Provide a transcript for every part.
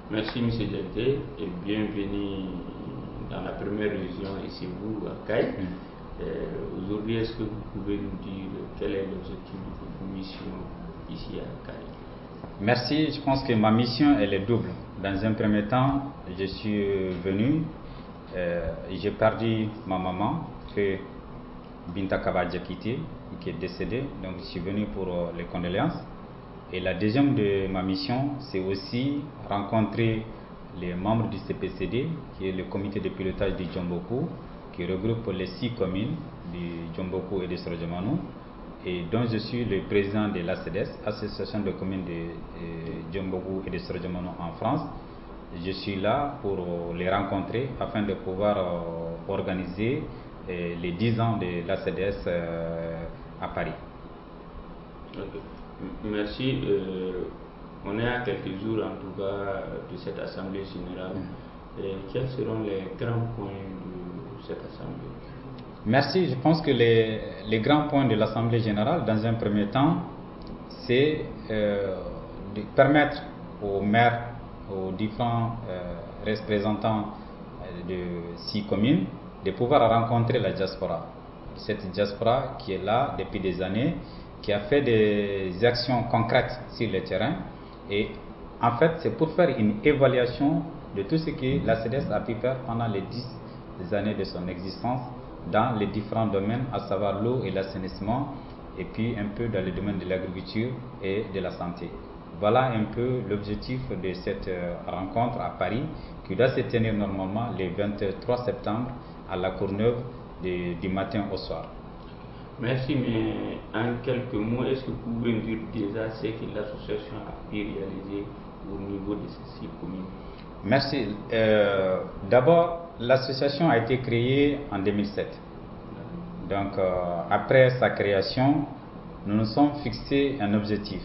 Merci M. Dianté et bienvenue dans la première région ici vous à Caille. Aujourd'hui, est-ce que vous pouvez nous dire quel est l'objectif de votre mission ici à Caille? Merci, je pense que ma mission elle est double. Dans un premier temps, je suis venu, j'ai perdu ma maman, que Binta Kaba Diakité, qui est décédée, donc je suis venu pour les condoléances. Et la deuxième de ma mission, c'est aussi rencontrer les membres du CPCD, qui est le comité de pilotage du Djomboku, qui regroupe les 6 communes du Djomboku et de Sorojamanou, et dont je suis le président de l'ACEDES, Association de communes de Djomboku et de Sorojamanou en France. Je suis là pour les rencontrer afin de pouvoir organiser les 10 ans de l'ACEDES à Paris. Okay. Merci. On est à quelques jours en tout cas de cette assemblée générale. Quels seront les grands points de cette assemblée? Merci. Je pense que les grands points de l'assemblée générale, dans un premier temps, c'est de permettre aux maires, aux différents représentants de 6 communes, de pouvoir rencontrer la diaspora. Cette diaspora qui est là depuis des années, qui a fait des actions concrètes sur le terrain, et en fait c'est pour faire une évaluation de tout ce que la CEDES a pu faire pendant les 10 années de son existence dans les différents domaines, à savoir l'eau et l'assainissement, et puis un peu dans le domaine de l'agriculture et de la santé. Voilà un peu l'objectif de cette rencontre à Paris, qui doit se tenir normalement le 23 septembre à la Courneuve du matin au soir. Merci, mais en quelques mots, est-ce que vous pouvez me dire déjà ce que l'association a pu réaliser au niveau de ces 6 communes? Merci. D'abord, l'association a été créée en 2007. Donc, après sa création, nous nous sommes fixés un objectif,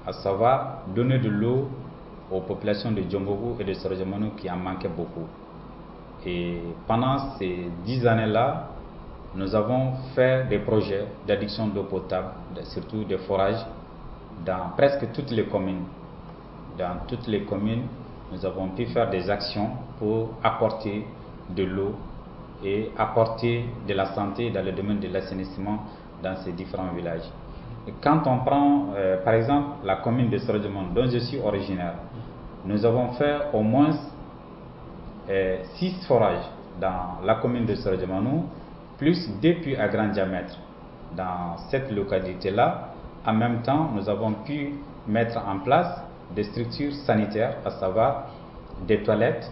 à savoir donner de l'eau aux populations de Djomboku et de Sorojamanou qui en manquaient beaucoup. Et pendant ces 10 années-là, nous avons fait des projets d'adduction d'eau potable, surtout des forages, dans presque toutes les communes. Dans toutes les communes, nous avons pu faire des actions pour apporter de l'eau et apporter de la santé dans le domaine de l'assainissement dans ces différents villages. Et quand on prend par exemple la commune de Sorojamanou, dont je suis originaire, nous avons fait au moins 6 forages dans la commune de Sorojamanou, plus 2 puits à grand diamètre dans cette localité-là. En même temps, nous avons pu mettre en place des structures sanitaires, à savoir des toilettes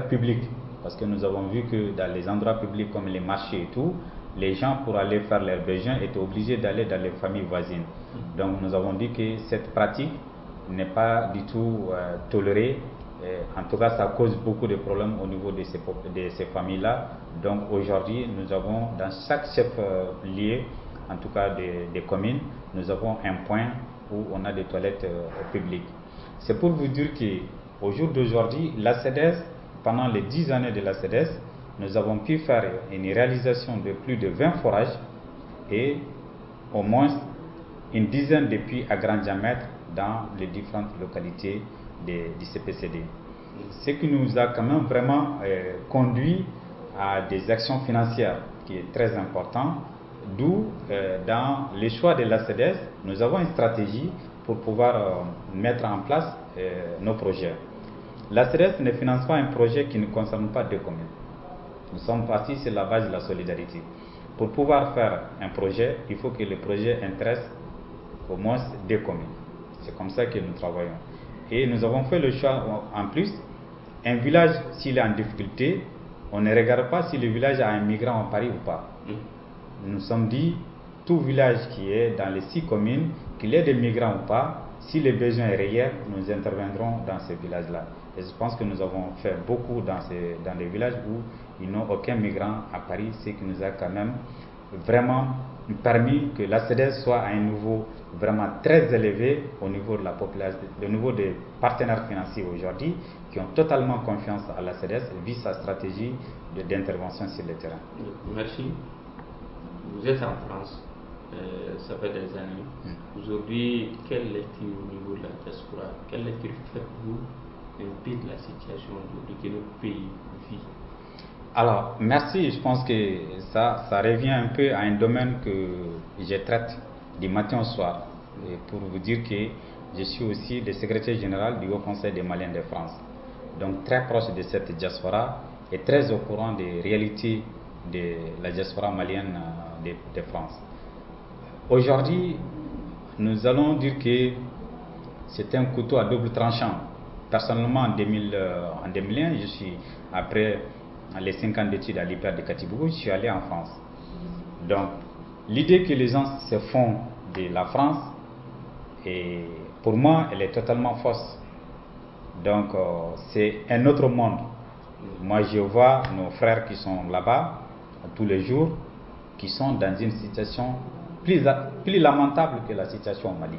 publiques, parce que nous avons vu que dans les endroits publics comme les marchés et tout, les gens pour aller faire leurs besoins étaient obligés d'aller dans les familles voisines. Donc nous avons dit que cette pratique n'est pas du tout tolérée. En tout cas, ça cause beaucoup de problèmes au niveau de ces familles-là. Donc aujourd'hui, nous avons dans chaque chef-lieu, en tout cas des communes, nous avons un point où on a des toilettes publiques. C'est pour vous dire qu'au jour d'aujourd'hui, la CEDES, pendant les 10 années de la CEDES, nous avons pu faire une réalisation de plus de 20 forages et au moins une dizaine de puits à grand diamètre dans les différentes localités du CPCD. Ce qui nous a quand même vraiment conduit à des actions financières qui est très important, d'où dans les choix de la CEDES, nous avons une stratégie pour pouvoir mettre en place nos projets. La CEDES ne finance pas un projet qui ne concerne pas 2 communes. Nous sommes partis sur la base de la solidarité. Pour pouvoir faire un projet, il faut que le projet intéresse au moins 2 communes. C'est comme ça que nous travaillons. Et nous avons fait le choix en plus, un village s'il est en difficulté, on ne regarde pas si le village a un migrant à Paris ou pas. Nous nous sommes dit, tout village qui est dans les 6 communes, qu'il ait des migrants ou pas, si le besoin est réel, nous interviendrons dans ces villages-là. Et je pense que nous avons fait beaucoup dans les villages où ils n'ont aucun migrant à Paris, ce qui nous a quand même vraiment permis que la CEDES soit à un niveau vraiment très élevé au niveau de la population, au niveau des partenaires financiers aujourd'hui, qui ont totalement confiance à la CEDES vu sa stratégie d'intervention sur le terrain. Merci. Vous êtes en France. ça fait des années. Aujourd'hui, quelle lecture au niveau de la diaspora, quelle lecture faites-vous un peu de la situation aujourd'hui que notre pays vit? Alors, merci. Je pense que ça revient un peu à un domaine que je traite du matin au soir. Et pour vous dire que je suis aussi le secrétaire général du Haut Conseil des Maliens de France. Donc, très proche de cette diaspora et très au courant des réalités de la diaspora malienne de France. Aujourd'hui, nous allons dire que c'est un couteau à double tranchant. Personnellement, en 2001, je suis, après les 5 ans d'études à l'IPR de Katibougou, je suis allé en France. Donc, l'idée que les gens se font de la France, et pour moi, elle est totalement fausse. Donc, c'est un autre monde. Moi, je vois nos frères qui sont là-bas tous les jours, qui sont dans une situation plus lamentable que la situation au Mali.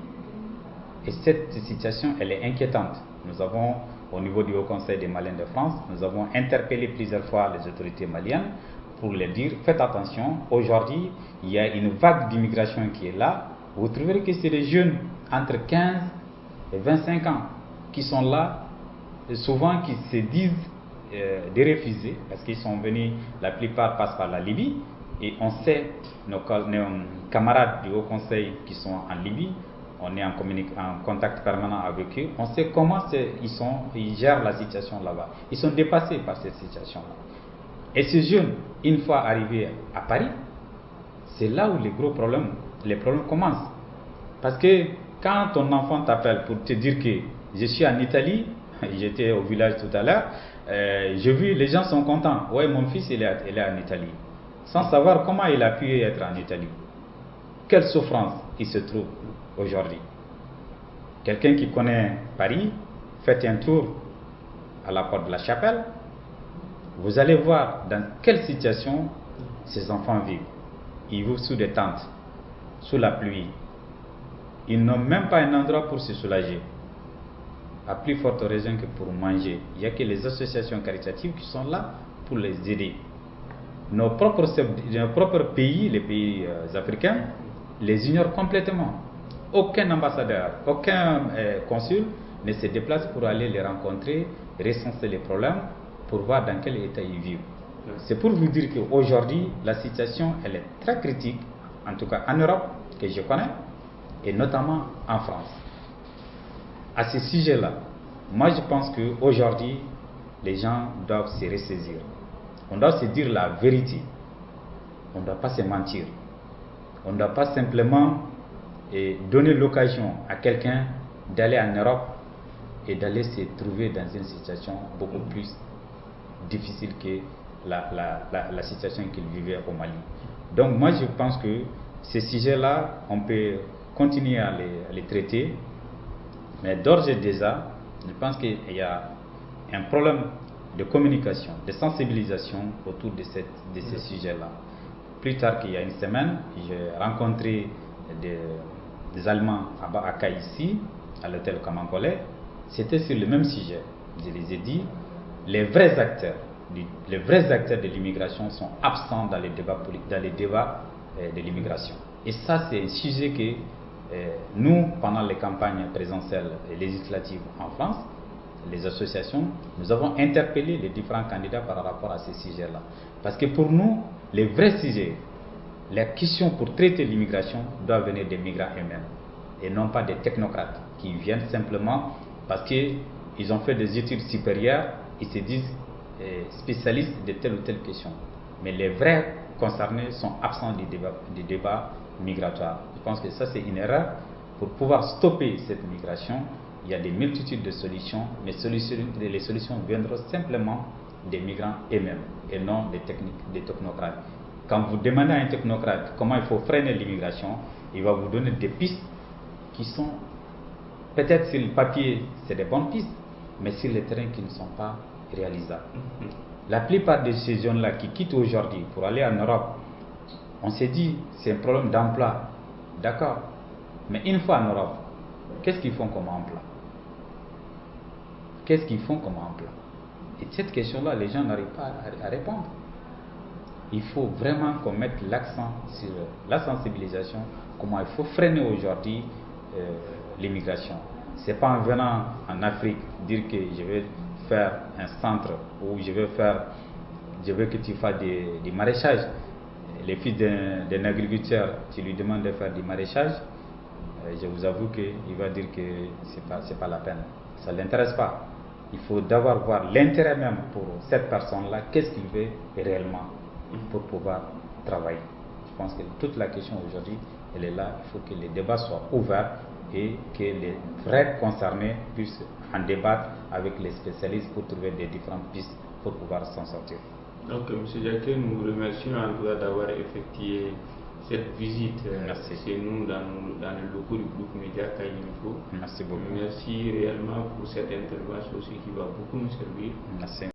Et cette situation, elle est inquiétante. Nous avons, au niveau du Haut Conseil des Maliens de France, nous avons interpellé plusieurs fois les autorités maliennes pour leur dire, faites attention, aujourd'hui, il y a une vague d'immigration qui est là. Vous trouverez que c'est des jeunes entre 15 et 25 ans qui sont là, et souvent qui se disent des réfugiés, parce qu'ils sont venus, la plupart passent par la Libye, et on sait, nos camarades du Haut Conseil qui sont en Libye, on est en contact permanent avec eux, on sait comment ils gèrent la situation là-bas. Ils sont dépassés par cette situation-là. Et ces jeunes, une fois arrivés à Paris, c'est là où les problèmes commencent. Parce que quand ton enfant t'appelle pour te dire que je suis en Italie, j'étais au village tout à l'heure, j'ai vu les gens sont contents. Ouais, mon fils il est en Italie. Sans savoir comment il a pu être en Italie. Quelle souffrance il se trouve aujourd'hui. Quelqu'un qui connaît Paris, faites un tour à la porte de la Chapelle, vous allez voir dans quelle situation ces enfants vivent. Ils vivent sous des tentes, sous la pluie. Ils n'ont même pas un endroit pour se soulager. À plus forte raison que pour manger. Il n'y a que les associations caritatives qui sont là pour les aider. Nos propres pays, les pays africains, les ignorent complètement. Aucun ambassadeur, aucun consul ne se déplace pour aller les rencontrer, recenser les problèmes, pour voir dans quel état ils vivent. C'est pour vous dire qu'aujourd'hui, la situation elle est très critique, en tout cas en Europe, que je connais, et notamment en France. À ce sujet-là, moi je pense qu'aujourd'hui, les gens doivent se ressaisir. On doit se dire la vérité. On ne doit pas se mentir. On ne doit pas simplement donner l'occasion à quelqu'un d'aller en Europe et d'aller se trouver dans une situation beaucoup plus difficile que la situation qu'il vivait au Mali. Donc moi je pense que ces sujets-là, on peut continuer à les traiter, mais d'ores et déjà, je pense qu'il y a un problème de communication, de sensibilisation autour de ces sujets-là. Plus tard qu'il y a une semaine, j'ai rencontré des Allemands à Kaïssi, à l'hôtel Kamankole. C'était sur le même sujet. Je les ai dit, les vrais acteurs de l'immigration sont absents dans les débats de l'immigration. Et ça, c'est un sujet que nous, pendant les campagnes présidentielles et législatives en France, les associations, nous avons interpellé les différents candidats par rapport à ces sujets-là. Parce que pour nous, les vrais sujets, la question pour traiter l'immigration doit venir des migrants eux-mêmes et non pas des technocrates qui viennent simplement parce qu'ils ont fait des études supérieures, ils se disent spécialistes de telle ou telle question. Mais les vrais concernés sont absents du débat migratoire. Je pense que ça c'est une erreur. Pour pouvoir stopper cette migration, il y a des multitudes de solutions, mais les solutions viendront simplement des migrants eux-mêmes et non des technocrates. Quand vous demandez à un technocrate comment il faut freiner l'immigration, il va vous donner des pistes qui sont, peut-être sur le papier, c'est des bonnes pistes, mais sur le terrain qui ne sont pas réalisables. La plupart de ces jeunes-là qui quittent aujourd'hui pour aller en Europe, on s'est dit c'est un problème d'emploi. D'accord. Mais une fois en Europe, qu'est-ce qu'ils font comme emploi? Qu'est-ce qu'ils font comme emploi? Et cette question-là, les gens n'arrivent pas à répondre. Il faut vraiment qu'on mette l'accent sur la sensibilisation comment il faut freiner aujourd'hui l'immigration. Ce n'est pas en venant en Afrique dire que je vais faire un centre ou je veux que tu fasses du maraîchage. Les fils d'un agriculteur, tu lui demandes de faire du maraîchage, je vous avoue qu'il va dire que c'est pas la peine. Ça ne l'intéresse pas. Il faut d'abord voir l'intérêt même pour cette personne-là, qu'est-ce qu'il veut réellement pour pouvoir travailler. Je pense que toute la question aujourd'hui, elle est là. Il faut que les débats soient ouverts et que les vrais concernés puissent en débattre avec les spécialistes pour trouver des différentes pistes pour pouvoir s'en sortir. Donc, M. Jacquet, nous vous remercions en tout cas d'avoir effectué cette visite chez nous dans le locaux du groupe Média Kayinfo. Merci beaucoup. Merci réellement pour cette intervention aussi qui va beaucoup nous servir. Merci.